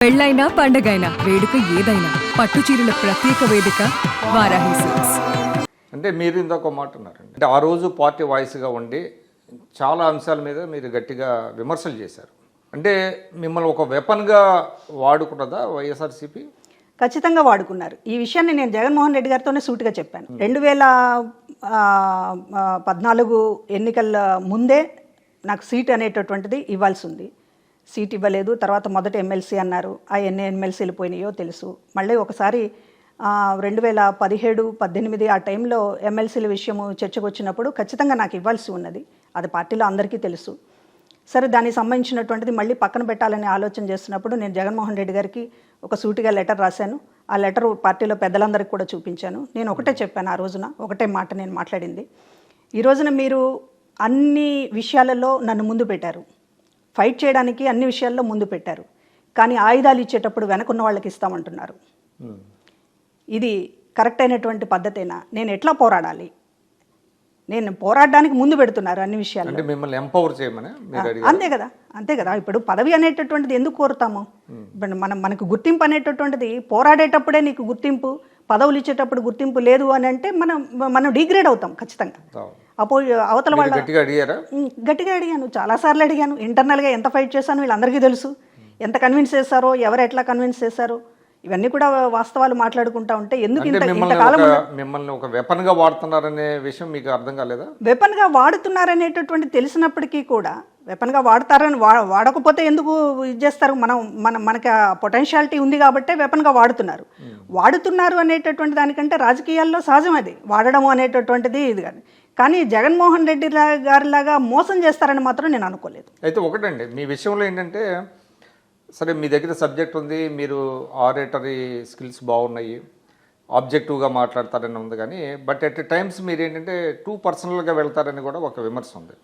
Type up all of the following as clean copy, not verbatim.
పెళ్ళైనా పండగైనా వేడుక ఏదైనా పట్టు చీరల ప్రత్యేక వేదిక వారాహి సిల్క్స్. అంటే మీరు ఇందాక మాట అన్నారండి, అంటే ఆ రోజు పార్టీ వాయిస్గా ఉండి చాలా అంశాల మీద మీరు గట్టిగా విమర్శలు చేశారు. అంటే మిమ్మల్ని ఒక వెపన్గా వాడుకున్నదా వైఎస్ఆర్సీపీ? ఖచ్చితంగా వాడుకున్నారు. ఈ విషయాన్ని నేను జగన్మోహన్ రెడ్డి గారితోనే సూటిగా చెప్పాను. 2014 ఎన్నికల ముందే నాకు సీట్ అనేటటువంటిది ఇవ్వాల్సి ఉంది. సీట్ ఇవ్వలేదు. తర్వాత మొదట ఎమ్మెల్సీ అన్నారు. ఆ ఎన్ని ఎమ్మెల్సీలు పోయినాయో తెలుసు. మళ్ళీ ఒకసారి 2017, 18 ఆ టైంలో ఎమ్మెల్సీల విషయము చర్చకు వచ్చినప్పుడు ఖచ్చితంగా నాకు ఇవ్వాల్సి ఉన్నది. అది పార్టీలో అందరికీ తెలుసు. సరే, దానికి సంబంధించినటువంటిది మళ్ళీ పక్కన పెట్టాలని ఆలోచన చేస్తున్నప్పుడు నేను జగన్మోహన్ రెడ్డి గారికి ఒక సూటిగా లెటర్ రాశాను. ఆ లెటర్ పార్టీలో పెద్దలందరికీ కూడా చూపించాను. నేను ఒకటే చెప్పాను ఆ రోజున, ఒకటే మాట నేను మాట్లాడింది. ఈ రోజున మీరు అన్ని విషయాలలో నన్ను ముందు పెట్టారు, ఫైట్ చేయడానికి అన్ని విషయాల్లో ముందు పెట్టారు. కానీ ఆయుధాలు ఇచ్చేటప్పుడు వెనకున్న వాళ్ళకి ఇస్తామంటున్నారు. ఇది కరెక్ట్ అయినటువంటి పద్ధతేనా? నేను ఎట్లా పోరాడాలి? నేను పోరాడడానికి ముందు పెడుతున్నారు అన్ని విషయాలు. అంటే మిమ్మల్ని ఎంపవర్ చేయమని అంతే కదా. ఇప్పుడు పదవి అనేటటువంటిది ఎందుకు కోరుతాము? ఇప్పుడు మనకు గుర్తింపు అనేటటువంటిది పోరాడేటప్పుడే నీకు గుర్తింపు, పదవులు ఇచ్చేటప్పుడు గుర్తింపు లేదు అని అంటే మనం డిగ్రేడ్ అవుతాం ఖచ్చితంగా. అవతల వాళ్ళ గట్టిగా అడిగాను, చాలాసార్లు అడిగాను. ఇంటర్నల్గా ఎంత ఫైట్ చేశాను వీళ్ళందరికీ తెలుసు. ఎంత కన్విన్స్ చేశారో, ఎవరు ఎట్లా కన్విన్స్ చేశారో, ఇవన్నీ కూడా వాస్తవాలు మాట్లాడుకుంటా ఉంటే ఎందుకు ఇంతకాలం మిమ్మల్ని ఒక వెపన్ గా వాడుతున్నారనే విషయం మీకు అర్థం కాలేదా? వెపన్ గా వాడుతున్నారనేటటువంటి తెలిసినప్పటికీ కూడా వెపన్ గా వాడతారని వాడకపోతే ఎందుకు ఇది చేస్తారు? మనకి పొటెన్షియాలిటీ ఉంది కాబట్టే వెపన్ గా వాడుతున్నారు అనేటటువంటి దానికంటే రాజకీయాల్లో సహజం అది వాడడం అనేటటువంటిది. ఇది కానీ జగన్మోహన్ రెడ్డి గారిలాగా మోసం చేస్తారని మాత్రం నేను అనుకోలేదు. అయితే ఒకటండి, మీ విషయంలో ఏంటంటే, సరే మీ దగ్గర సబ్జెక్ట్ ఉంది, మీరు ఆరేటరీ స్కిల్స్ బాగున్నాయి, ఆబ్జెక్టివ్గా మాట్లాడతారని ఉంది. కానీ బట్ ఎట్ టైమ్స్ మీరు ఏంటంటే టూ పర్సనల్గా వెళ్తారని కూడా ఒక విమర్శ ఉంది.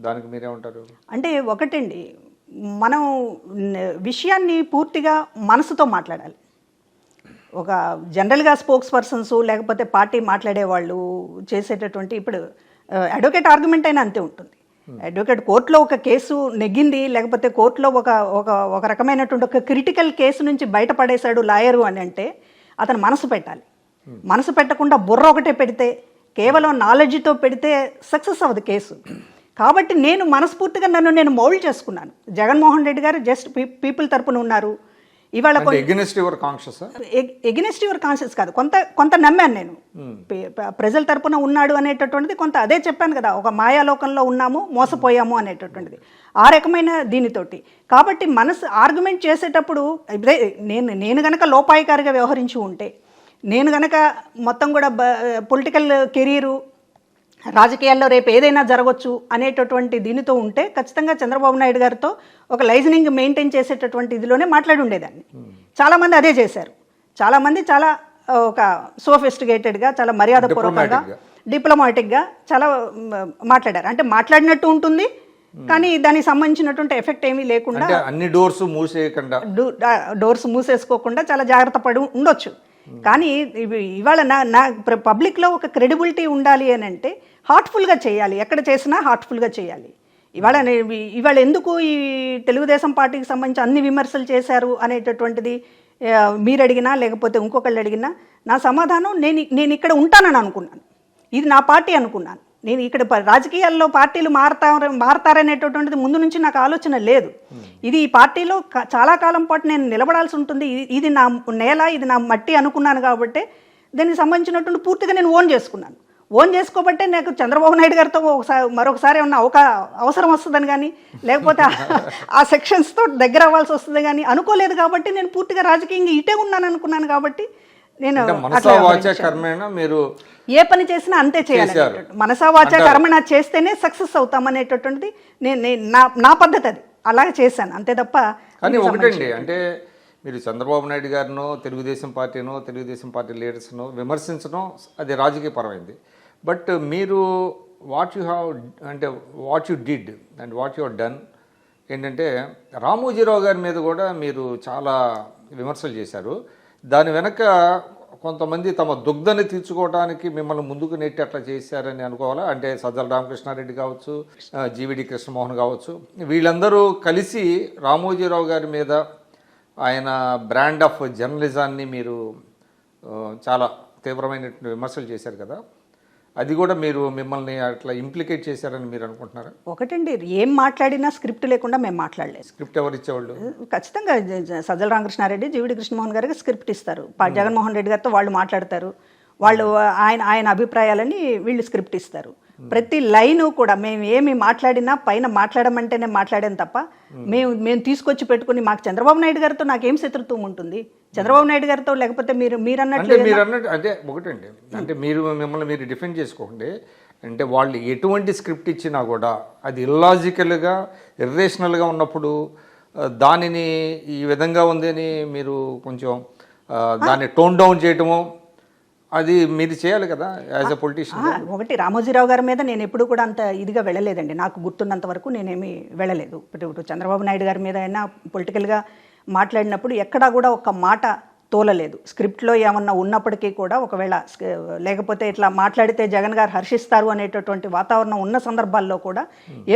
దానికి మీరేమంటారు? అంటే ఒకటండి, మనం విషయాన్ని పూర్తిగా మనసుతో మాట్లాడాలి. ఒక జనరల్గా స్పోక్స్ పర్సన్స్ లేకపోతే పార్టీ మాట్లాడేవాళ్ళు చేసేటటువంటి, ఇప్పుడు అడ్వకేట్ ఆర్గ్యుమెంట్ అయినా అంతే ఉంటుంది. అడ్వకేట్ కోర్టులో ఒక కేసు నెగ్గింది, లేకపోతే కోర్టులో ఒక రకమైనటువంటి ఒక క్రిటికల్ కేసు నుంచి బయటపడేశాడు లాయరు అని అంటే అతను మనసు పెట్టాలి. మనసు పెట్టకుండా బుర్ర ఒకటే పెడితే, కేవలం నాలెడ్జ్తో పెడితే సక్సెస్ అవ్వదు కేసు. కాబట్టి నేను మనస్ఫూర్తిగా నేను మౌల్డ్ చేసుకున్నాను. జగన్మోహన్ రెడ్డి గారు జస్ట్ పీపుల్ తరపున ఉన్నారు. ఇవాళ ఎగెనిస్ట్ యువర్ కాన్షియస్ కాదు, కొంత నమ్మాను నేను. ప్రజల తరపున ఉన్నాడు అనేటటువంటిది కొంత, అదే చెప్పాను కదా, ఒక మాయాలోకంలో ఉన్నాము, మోసపోయాము అనేటటువంటిది ఆ రకమైన దీనితోటి. కాబట్టి మనసు ఆర్గ్యుమెంట్ చేసేటప్పుడు నేను గనక లోపాయికారిగా వ్యవహరించి ఉంటే, నేను గనక మొత్తం కూడా పొలిటికల్ కెరీరు రాజకీయాల్లో రేపు ఏదైనా జరగవచ్చు అనేటటువంటి దీనితో ఉంటే ఖచ్చితంగా చంద్రబాబు నాయుడు గారితో ఒక లైజనింగ్ మెయింటైన్ చేసేటటువంటి ఇదిలోనే మాట్లాడి ఉండేదాన్ని. చాలామంది అదే చేశారు. చాలామంది చాలా ఒక సోఫిస్టికేటెడ్గా, చాలా మర్యాదపూర్వకంగా, డిప్లొమాటిక్గా చాలా మాట్లాడారు. అంటే మాట్లాడినట్టు ఉంటుంది, కానీ దానికి సంబంధించినటువంటి ఎఫెక్ట్ ఏమీ లేకుండా, అన్ని డోర్స్ మూసేసుకోకుండా చాలా జాగ్రత్త పడి ఉండొచ్చు. కానీ ఇవాళ నా పబ్లిక్లో ఒక క్రెడిబిలిటీ ఉండాలి అని అంటే హార్ట్ఫుల్గా చేయాలి. ఎక్కడ చేసినా హార్ట్ఫుల్గా చేయాలి. ఇవాళ ఎందుకు ఈ తెలుగుదేశం పార్టీకి సంబంధించి అన్ని విమర్శలు చేశారు అనేటటువంటిది మీరు అడిగినా లేకపోతే ఇంకొకళ్ళు అడిగినా నా సమాధానం, నేను ఇక్కడ ఉంటానని అనుకున్నాను. ఇది నా పార్టీ అనుకున్నాను. నేను ఇక్కడ రాజకీయాల్లో పార్టీలు మారతారనేటటువంటిది ముందు నుంచి నాకు ఆలోచన లేదు. ఇది ఈ పార్టీలో చాలా కాలం పాటు నేను నిలబడాల్సి ఉంటుంది. ఇది నా నేల, ఇది నా మట్టి అనుకున్నాను. కాబట్టి దానికి సంబంధించినటువంటి పూర్తిగా నేను ఓన్ చేసుకోబట్టే నాకు చంద్రబాబు నాయుడు గారితో మరొకసారి ఏమన్నా అవసరం వస్తుందని కానీ, లేకపోతే ఆ సెక్షన్స్తో దగ్గర అవ్వాల్సి వస్తుంది కానీ అనుకోలేదు. కాబట్టి నేను పూర్తిగా రాజకీయంగా ఇటే ఉన్నాను అనుకున్నాను. కాబట్టి నేను మీరు ఏ పని చేసినా అంతే చేయాలి. మనసా వాచా కర్మణ చేస్తేనే సక్సెస్ అవుతామనేటటువంటిది నా పద్ధతి. అది అలాగే చేశాను అంతే తప్ప. కానీ ఒకటండి, అంటే మీరు చంద్రబాబు నాయుడు గారినో తెలుగుదేశం పార్టీ లీడర్స్ను విమర్శించడం అది రాజకీయ పరమైంది. బట్ మీరు what you did and what you have done ఏంటంటే, రామోజీరావు గారి మీద కూడా మీరు చాలా విమర్శలు చేశారు. దాని వెనక కొంతమంది తమ దుగ్ధని తీర్చుకోవడానికి మిమ్మల్ని ముందుకు నెట్టి అట్లా చేశారని అనుకోవాలా? అంటే సజ్జల రామకృష్ణారెడ్డి కావచ్చు, జీవీడి కృష్ణమోహన్ కావచ్చు, వీళ్ళందరూ కలిసి రామోజీరావు గారి మీద ఆయన బ్రాండ్ ఆఫ్ జర్నలిజాన్ని మీరు చాలా తీవ్రమైనటువంటి విమర్శలు చేశారు కదా, అది కూడా మీరు మిమ్మల్ని అట్లా ఇంప్లికేట్ చేశారని మీరు అనుకుంటున్నారా? ఒకటండి, ఏం మాట్లాడినా స్క్రిప్ట్ లేకుండా మేము మాట్లాడలేదు. స్క్రిప్ట్ ఎవరు ఇచ్చేవాళ్ళు? ఖచ్చితంగా సజ్జల రామకృష్ణారెడ్డి, జీవిడి కృష్ణమోహన్ గారికి స్క్రిప్ట్ ఇస్తారు. జగన్మోహన్ రెడ్డి గారితో వాళ్ళు మాట్లాడతారు, వాళ్ళు ఆయన అభిప్రాయాలని వీళ్ళు స్క్రిప్ట్ ఇస్తారు. ప్రతి లైను కూడా మేము ఏమి మాట్లాడినా పైన మాట్లాడమంటేనే మాట్లాడాను తప్ప మేము తీసుకొచ్చి పెట్టుకుని మాకు చంద్రబాబు నాయుడు గారితో నాకేం శత్రుత్వం ఉంటుంది? చంద్రబాబు నాయుడు గారితో లేకపోతే మీరు అన్నట్లు అంటే ఒకటండి, అంటే మిమ్మల్ని మీరు డిఫెండ్ చేసుకోండి. అంటే వాళ్ళు ఎటువంటి స్క్రిప్ట్ ఇచ్చినా కూడా అది ఇల్లాజికల్గా ఇర్రేషనల్గా ఉన్నప్పుడు దానిని ఈ విధంగా ఉంది అని మీరు కొంచెం దాన్ని టోన్ డౌన్ చేయటము అది మీరు చేయాలి కదా యాజ్ ఎ పొలిటీషియన్. ఒకటి, రామోజీరావు గారి మీద నేను ఎప్పుడు కూడా అంత ఇదిగా వెళ్ళలేదండి. నాకు గుర్తున్నంత వరకు నేనేమి వెళ్ళలేదు. ఇప్పుడు చంద్రబాబు నాయుడు గారి మీద అయినా పొలిటికల్గా మాట్లాడినప్పుడు ఎక్కడా కూడా ఒక మాట తోలలేదు. స్క్రిప్ట్లో ఏమన్నా ఉన్నప్పటికీ కూడా ఒకవేళ లేకపోతే ఇట్లా మాట్లాడితే జగన్ గారు హర్షిస్తారు అనేటటువంటి వాతావరణం ఉన్న సందర్భాల్లో కూడా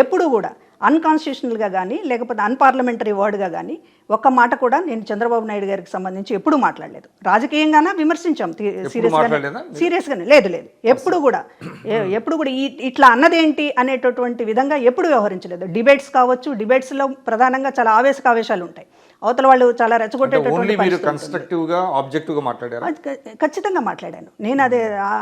ఎప్పుడు కూడా అన్కాన్స్టిట్యూషనల్గా కానీ లేకపోతే అన్పార్లమెంటరీ వర్డ్గా కానీ ఒక్క మాట కూడా నేను చంద్రబాబు నాయుడు గారికి సంబంధించి ఎప్పుడు మాట్లాడలేదు. రాజకీయంగానే విమర్శించాం సీరియస్గానే. లేదు ఎప్పుడు కూడా ఇట్లా అన్నదేంటి అనేటటువంటి విధంగా ఎప్పుడు వ్యవహరించలేదు. డిబేట్స్ కావచ్చు, డిబేట్స్లో ప్రధానంగా చాలా ఆవేశాలు ఉంటాయి. అవతల వాళ్ళు చాలా రెచ్చగొట్టేటటువంటి ఖచ్చితంగా మాట్లాడాను నేను. అదే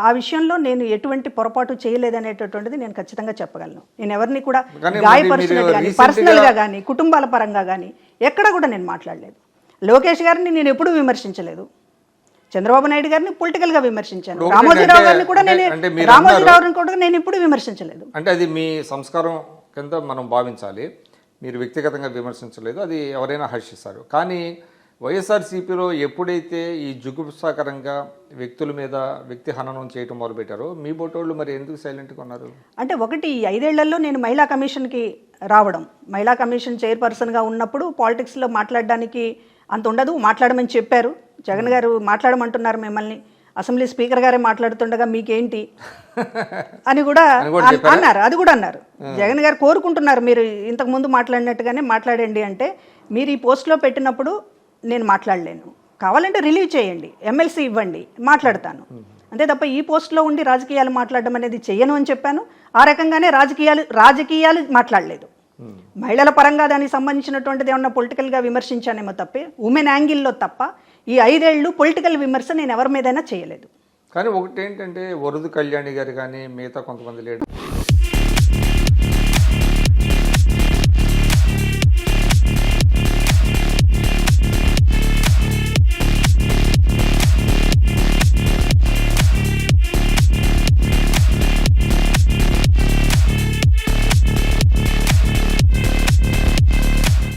ఆ విషయంలో నేను ఎటువంటి పొరపాటు చేయలేదనేటటువంటిది నేను ఖచ్చితంగా చెప్పగలను. నేను ఎవరిని కూడా గాయపరిచినట్టు కానీ పర్సనల్గా కానీ కుటుంబాల పరంగా కానీ ఎక్కడ కూడా నేను మాట్లాడలేదు. లోకేష్ గారిని నేను ఎప్పుడూ విమర్శించలేదు. చంద్రబాబు నాయుడు గారిని పొలిటికల్గా విమర్శించాను. రామోజీరావు గారిని కూడా నేను ఎప్పుడు విమర్శించలేదు. అంటే అది మీ సంస్కారం కింద మనం భావించాలి. మీరు వ్యక్తిగతంగా విమర్శించలేదు, అది ఎవరైనా హర్షిస్తారు. కానీ వైఎస్ఆర్సీపీలో ఎప్పుడైతే ఈ జుగుప్సాకరంగా వ్యక్తుల మీద వ్యక్తి హననం చేయటం మొదలుపెట్టారో మీ బోటోళ్ళు మరి ఎందుకు సైలెంట్గా ఉన్నారు? అంటే ఒకటి, 5 ఏళ్లలో నేను మహిళా కమిషన్కి రావడం, మహిళా కమిషన్ చైర్పర్సన్గా ఉన్నప్పుడు పాలిటిక్స్లో మాట్లాడడానికి అంత ఉండదు. మాట్లాడమని చెప్పారు జగన్ గారు, మాట్లాడమంటున్నారు మిమ్మల్ని, అసెంబ్లీ స్పీకర్ గారే మాట్లాడుతుండగా మీకేంటి అని కూడా అన్నారు. అది కూడా అన్నారు. జగన్ గారు కోరుకుంటున్నారు మీరు ఇంతకు ముందు మాట్లాడినట్టుగానే మాట్లాడండి అంటే, మీరు ఈ పోస్ట్లో పెట్టినప్పుడు నేను మాట్లాడలేను, కావాలంటే రిలీవ్ చేయండి, ఎమ్మెల్సీ ఇవ్వండి, మాట్లాడతాను, అంతే తప్ప ఈ పోస్ట్లో ఉండి రాజకీయాలు మాట్లాడడం అనేది చెయ్యను అని చెప్పాను. ఆ రకంగానే రాజకీయాలు మాట్లాడలేదు. మహిళల పరంగా దానికి సంబంధించినటువంటిది ఏమన్నా పొలిటికల్గా విమర్శించానేమో తప్పే, ఉమెన్ యాంగిల్లో తప్ప ఈ 5 ఏళ్ళు పొలిటికల్ విమర్శ నేను ఎవరి మీదైనా చేయలేదు. కానీ ఒకటి ఏంటంటే వరదు కళ్యాణి గారు కానీ మిగతా కొంతమంది లేడు